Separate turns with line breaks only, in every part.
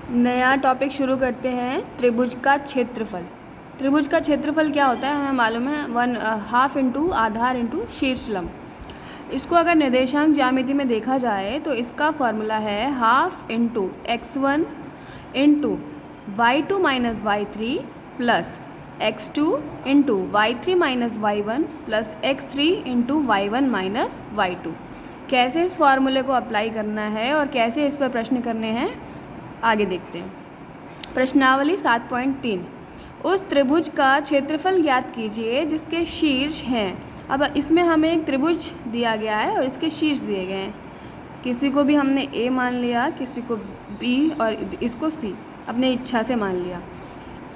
नया टॉपिक शुरू करते हैं। त्रिभुज का क्षेत्रफल। त्रिभुज का क्षेत्रफल क्या होता है हमें मालूम है, 1/2 इंटू आधार इंटू शीर्ष लंब। इसको अगर निर्देशांक ज्यामिति में देखा जाए तो इसका फॉर्मूला है 1/2 into x1 into y2 minus y3 plus x2 into y3 minus y1 plus x3 into y1 minus y2। कैसे इस फॉर्मूले को अप्लाई करना है और कैसे इस पर प्रश्न करने हैं आगे देखते हैं। प्रश्नावली 7.3, उस त्रिभुज का क्षेत्रफल ज्ञात कीजिए जिसके शीर्ष हैं। अब इसमें हमें एक त्रिभुज दिया गया है और इसके शीर्ष दिए गए हैं। किसी को भी हमने ए मान लिया, किसी को बी और इसको सी, अपने इच्छा से मान लिया।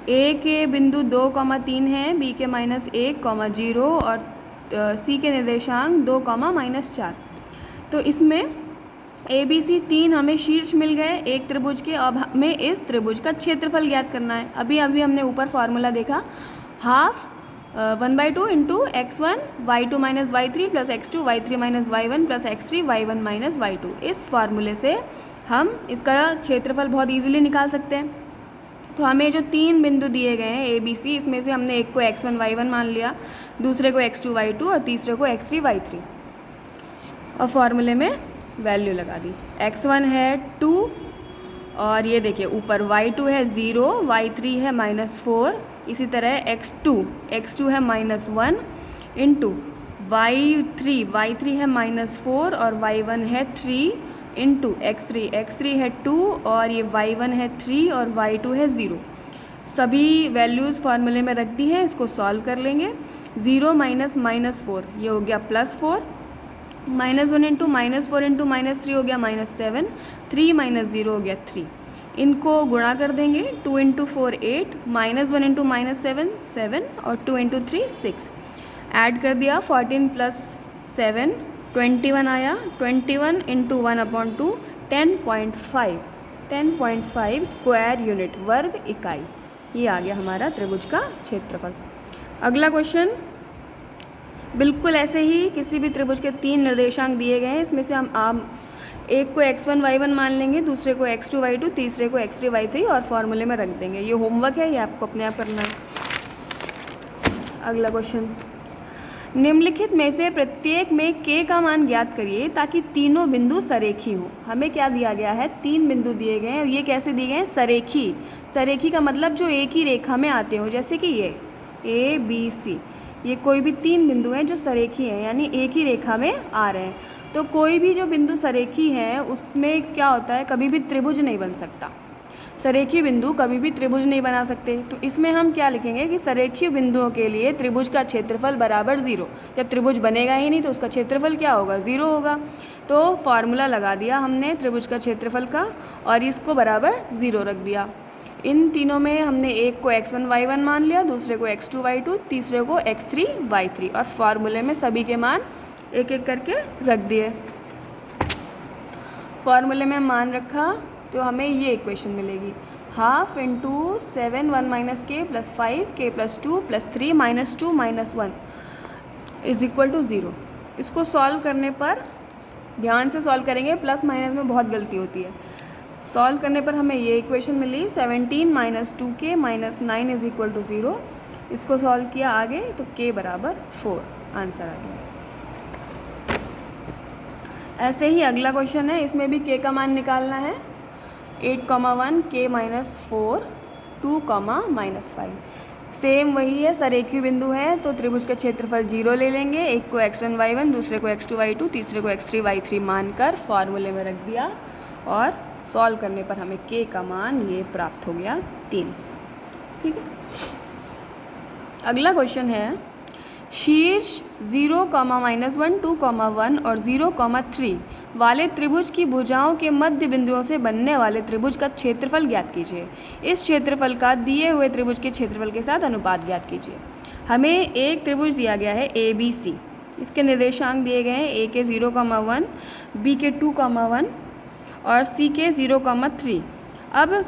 ए के बिंदु 2,3 हैं, बी के -1,0 और सी के निर्देशांक 2,-4। तो इसमें ए बी सी 3 हमें शीर्ष मिल गए एक त्रिभुज के। अब हमें इस त्रिभुज का क्षेत्रफल ज्ञात करना है। अभी हमने ऊपर फॉर्मूला देखा, 1/2 into x1 y2 minus y3 plus x2 y3 minus y1 plus x3 y1 minus y2। इस फार्मूले से हम इसका क्षेत्रफल बहुत ईजिली निकाल सकते हैं। तो हमें जो 3 बिंदु दिए गए हैं ए बी सी, इसमें से हमने एक को x1 y1 मान लिया, दूसरे को x2 y2 और तीसरे को x3 y3 और फॉर्मूले में वैल्यू लगा दी। x1 है 2 और ये देखिए ऊपर y2 है 0, y3 है -4, इसी तरह x2 है -1 इंटू y3 है -4 और y1 है 3 इंटू x3 है 2 और ये y1 है 3 और y2 है 0। सभी वैल्यूज़ फार्मूले में रख दी हैं। इसको सॉल्व कर लेंगे। 0 माइनस -4 ये हो गया +4, -1 इंटू -4 इंटू -3 हो गया -7, 3 माइनस 0 हो गया 3। इनको गुणा कर देंगे। 2 इंटू 4 8, -1 इंटू -7 7 और 2 इंटू 3 6। ऐड कर दिया, 14 प्लस 7 21 आया। 21 इंटू 1/2 10.5 स्क्वायर यूनिट, वर्ग इकाई। ये आ गया हमारा त्रिभुज का क्षेत्रफल। अगला क्वेश्चन बिल्कुल ऐसे ही, किसी भी त्रिभुज के 3 निर्देशांक दिए गए हैं। इसमें से हम एक को x1 y1 मान लेंगे, दूसरे को x2 y2, तीसरे को x3 y3 और फॉर्मूले में रख देंगे। ये होमवर्क है, ये आपको अपने आप करना है। अगला क्वेश्चन, निम्नलिखित में से प्रत्येक में k का मान ज्ञात करिए ताकि तीनों बिंदु सरेखी हों। हमें क्या दिया गया है, 3 बिंदु दिए गए हैं और ये कैसे दिए गए हैं, सरेखी। सरेखी का मतलब जो एक ही रेखा में आते हो, जैसे कि ये ए बी सी, ये कोई भी 3 बिंदु हैं जो सरेखी हैं, यानी एक ही रेखा में आ रहे हैं। तो कोई भी जो बिंदु सरेखी है उसमें क्या होता है, कभी भी त्रिभुज नहीं बन सकता। सरेखी बिंदु कभी भी त्रिभुज नहीं बना सकते। तो इसमें हम क्या लिखेंगे कि सरेखी बिंदुओं के लिए त्रिभुज का क्षेत्रफल बराबर 0। जब त्रिभुज बनेगा ही नहीं तो उसका क्षेत्रफल क्या होगा, 0 होगा। तो फार्मूला लगा दिया हमने त्रिभुज का क्षेत्रफल का और इसको बराबर 0 रख दिया। इन तीनों में हमने एक को x1 y1 मान लिया, दूसरे को x2 y2, तीसरे को x3 y3 और फार्मूले में सभी के मान एक एक करके रख दिए। फार्मूले में मान रखा तो हमें ये इक्वेशन मिलेगी, 1/2 into 7 1 minus k plus 5 k plus 2 plus 3 minus 2 minus 1 is equal to 0। इसको सॉल्व करने पर ध्यान से सॉल्व करेंगे, प्लस माइनस में बहुत गलती होती है। सॉल्व करने पर हमें ये इक्वेशन मिली, 17 minus 2k minus 9 is equal to 0। इसको सॉल्व किया आगे तो k बराबर 4 आंसर आ गया। ऐसे ही अगला क्वेश्चन है, इसमें भी k का मान निकालना है। 8,1 k -4 2, -5। सेम वही है, सरेखी बिंदु है तो त्रिभुज का क्षेत्रफल 0 ले लेंगे। एक को x1 y1, दूसरे को x2 y2, तीसरे को x3 y3 मानकर फॉर्मूले में रख दिया और सॉल्व करने पर हमें k का मान ये प्राप्त हो गया 3। ठीक है। अगला क्वेश्चन है, शीर्ष 0, -1 2,1 और 0,3 वाले त्रिभुज की भुजाओं के मध्य बिंदुओं से बनने वाले त्रिभुज का क्षेत्रफल ज्ञात कीजिए। इस क्षेत्रफल का दिए हुए त्रिभुज के क्षेत्रफल के साथ अनुपात ज्ञात कीजिए। हमें एक त्रिभुज दिया गया है ए बी सी, इसके निर्देशांक दिए गए हैं, ए के 0,1, बी के 2,1 और सी के 0,3। अब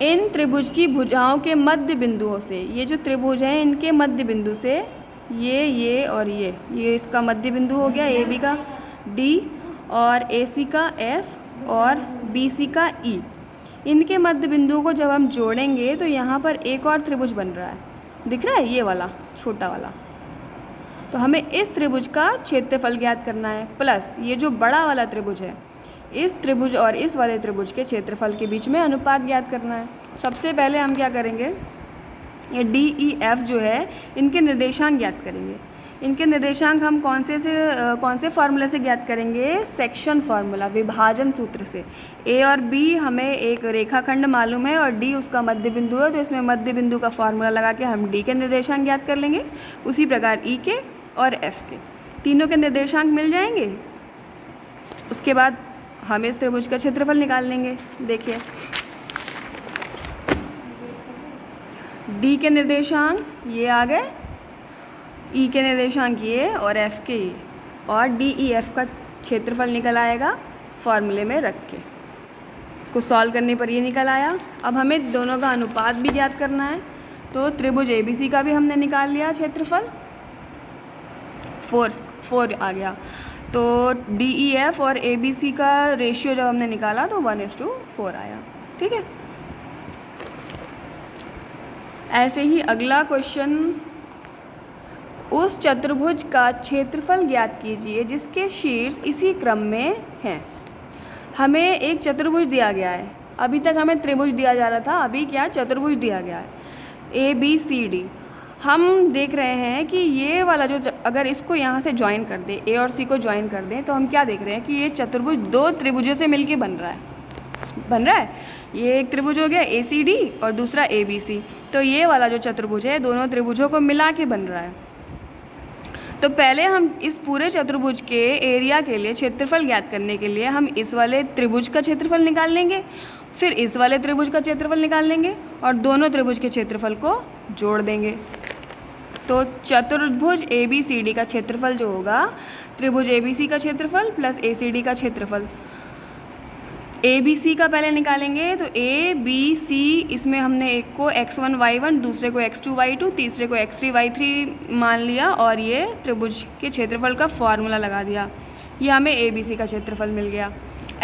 इन त्रिभुज की भुजाओं के मध्य बिंदुओं से, ये जो त्रिभुज हैं इनके मध्य बिंदु से ये और ये इसका मध्य बिंदु हो गया, ए बी का डी और ए सी का एफ और बी सी का ई। इनके मध्य बिंदुओं को जब हम जोड़ेंगे तो यहाँ पर एक और त्रिभुज बन रहा है, दिख रहा है ये वाला छोटा वाला। तो हमें इस त्रिभुज का क्षेत्रफल ज्ञात करना है, प्लस ये जो बड़ा वाला त्रिभुज है, इस त्रिभुज और इस वाले त्रिभुज के क्षेत्रफल के बीच में अनुपात ज्ञात करना है। सबसे पहले हम क्या करेंगे, ये डी ई एफ जो है इनके निर्देशांक ज्ञात करेंगे। इनके निर्देशांक हम कौन से फार्मूले से ज्ञात करेंगे, सेक्शन फार्मूला, विभाजन सूत्र से। ए और बी हमें एक रेखाखंड मालूम है और डी उसका मध्य बिंदु है, तो इसमें मध्य बिंदु का फार्मूला लगा के हम डी के निर्देशांक ज्ञात कर लेंगे। उसी प्रकार ई के और एफ के, तीनों के निर्देशांक मिल जाएंगे। उसके बाद हम इस त्रिभुज का क्षेत्रफल निकाल लेंगे। देखिए डी के निर्देशांक ये आ गए, ई के निर्देशांक ये और एफ के ये, और डी ई एफ का क्षेत्रफल निकल आएगा फॉर्मूले में रख के। इसको सॉल्व करने पर ये निकल आया। अब हमें दोनों का अनुपात भी ज्ञात करना है, तो त्रिभुज ए बी सी का भी हमने निकाल लिया क्षेत्रफल, 4 आ गया। तो डी ई एफ और ए बी सी का रेशियो जब हमने निकाला तो 1:4 आया। ठीक है, ऐसे ही अगला क्वेश्चन, उस चतुर्भुज का क्षेत्रफल ज्ञात कीजिए जिसके शीर्ष इसी क्रम में हैं। हमें एक चतुर्भुज दिया गया है, अभी तक हमें त्रिभुज दिया जा रहा था, अभी क्या चतुर्भुज दिया गया है, ए बी सी डी। हम देख रहे हैं कि ये वाला जो अगर इसको यहाँ से ज्वाइन कर दें, ए और सी को ज्वाइन कर दें, तो हम क्या देख रहे हैं कि ये चतुर्भुज दो त्रिभुजों से मिलके बन रहा है। ये एक त्रिभुज हो गया ए सी डी और दूसरा ए बी सी। तो ये वाला जो चतुर्भुज है दोनों त्रिभुजों को मिला के बन रहा है। तो पहले हम इस पूरे चतुर्भुज के एरिया के लिए क्षेत्रफल ज्ञात करने के लिए हम इस वाले त्रिभुज का क्षेत्रफल निकाल लेंगे, फिर इस वाले त्रिभुज का क्षेत्रफल निकाल लेंगे और दोनों त्रिभुज के क्षेत्रफल को जोड़ देंगे। तो चतुर्भुज ए बी सी डी का क्षेत्रफल जो होगा, त्रिभुज ए बी सी का क्षेत्रफल प्लस ए सी डी का क्षेत्रफल। ए बी सी का पहले निकालेंगे, तो ए बी सी, इसमें हमने एक को x1 y1, दूसरे को x2 y2, तीसरे को x3 y3 मान लिया और ये त्रिभुज के क्षेत्रफल का फॉर्मूला लगा दिया। ये हमें ए बी सी का क्षेत्रफल मिल गया।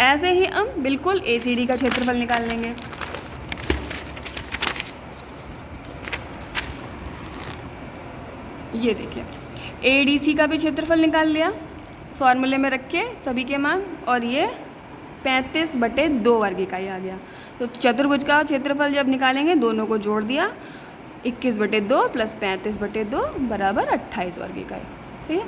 ऐसे ही हम बिल्कुल ए सी डी का क्षेत्रफल निकाल लेंगे। ये देखिए ए डी सी का भी क्षेत्रफल निकाल लिया फॉर्मूले में रख के सभी के मान, और ये 35/2 वर्ग इकाई आ गया। तो चतुर्भुज का क्षेत्रफल जब निकालेंगे दोनों को जोड़ दिया, 21/2 प्लस 35/2 बराबर 28 वर्ग इकाई। ठीक है,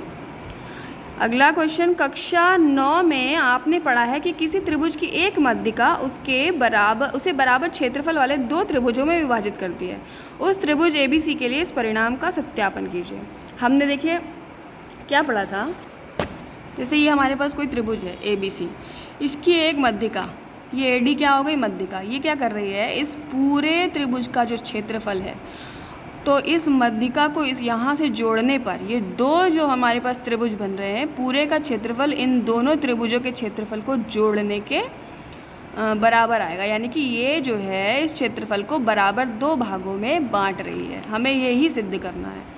अगला क्वेश्चन, कक्षा 9 में आपने पढ़ा है कि किसी त्रिभुज की एक मध्यिका उसे बराबर क्षेत्रफल वाले दो त्रिभुजों में विभाजित करती है। उस त्रिभुज ए बी सी के लिए इस परिणाम का सत्यापन कीजिए। हमने देखिए क्या पढ़ा था, जैसे ये हमारे पास कोई त्रिभुज है ए बी सी, इसकी एक मध्यिका, ये ए डी क्या हो गई मध्यिका, ये क्या कर रही है, इस पूरे त्रिभुज का जो क्षेत्रफल है, तो इस मध्यिका को इस यहाँ से जोड़ने पर ये दो जो हमारे पास त्रिभुज बन रहे हैं, पूरे का क्षेत्रफल इन दोनों त्रिभुजों के क्षेत्रफल को जोड़ने के बराबर आएगा। यानी कि ये जो है इस क्षेत्रफल को बराबर दो भागों में बांट रही है। हमें यही सिद्ध करना है।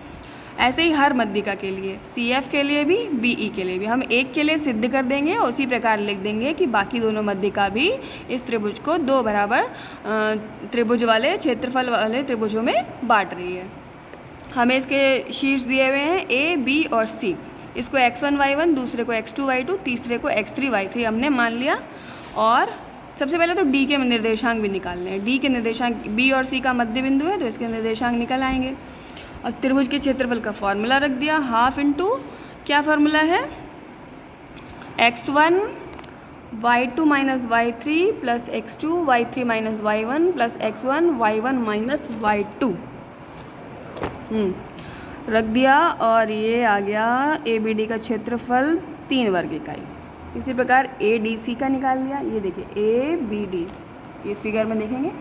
ऐसे ही हर मध्यिका के लिए, सी एफ के लिए भी, बी ई के लिए भी, हम एक के लिए सिद्ध कर देंगे और उसी प्रकार लिख देंगे कि बाकी दोनों मध्यिका भी इस त्रिभुज को दो बराबर त्रिभुज वाले क्षेत्रफल वाले त्रिभुजों में बांट रही है। हमें इसके शीर्ष दिए हुए हैं ए बी और सी। इसको x1 y1, दूसरे को x2 y2, तीसरे को x3 y3 हमने मान लिया। और सबसे पहले तो डी के निर्देशांक भी निकालने हैं। डी के निर्देशांक, बी और सी का मध्य बिंदु है तो इसके निर्देशांक निकल आएंगे। और त्रिभुज के क्षेत्रफल का फॉर्मूला रख दिया, हाफ इंटू क्या फार्मूला है, x1 y2 minus y3 plus x2 y3 minus y1 plus x1 y1 minus y2 रख दिया। और ये आ गया ए बी डी का क्षेत्रफल 3 वर्ग इकाई। इसी प्रकार ए डी सी का निकाल लिया। ये देखिए ए बी डी, ये फिगर में देखेंगे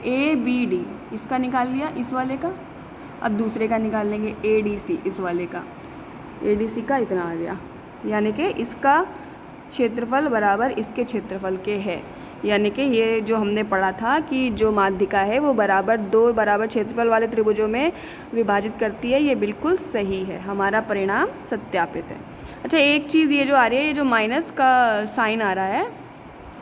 ए बी डी, इसका निकाल लिया इस वाले का। अब दूसरे का निकाल लेंगे ए डी सी, इस वाले का ए डी सी का इतना आ गया। यानी कि इसका क्षेत्रफल बराबर इसके क्षेत्रफल के है। यानी कि ये जो हमने पढ़ा था कि जो माध्यिका है वो दो बराबर क्षेत्रफल वाले त्रिभुजों में विभाजित करती है, ये बिल्कुल सही है। हमारा परिणाम सत्यापित है। अच्छा, एक चीज़ ये जो आ रही है, ये जो माइनस का साइन आ रहा है,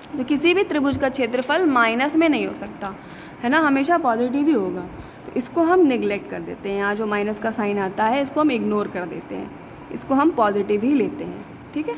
तो किसी भी त्रिभुज का क्षेत्रफल माइनस में नहीं हो सकता, है ना, हमेशा पॉजिटिव ही होगा। तो इसको हम निगलेक्ट कर देते हैं, यहाँ जो माइनस का साइन आता है इसको हम इग्नोर कर देते हैं, इसको हम पॉजिटिव ही लेते हैं, ठीक है।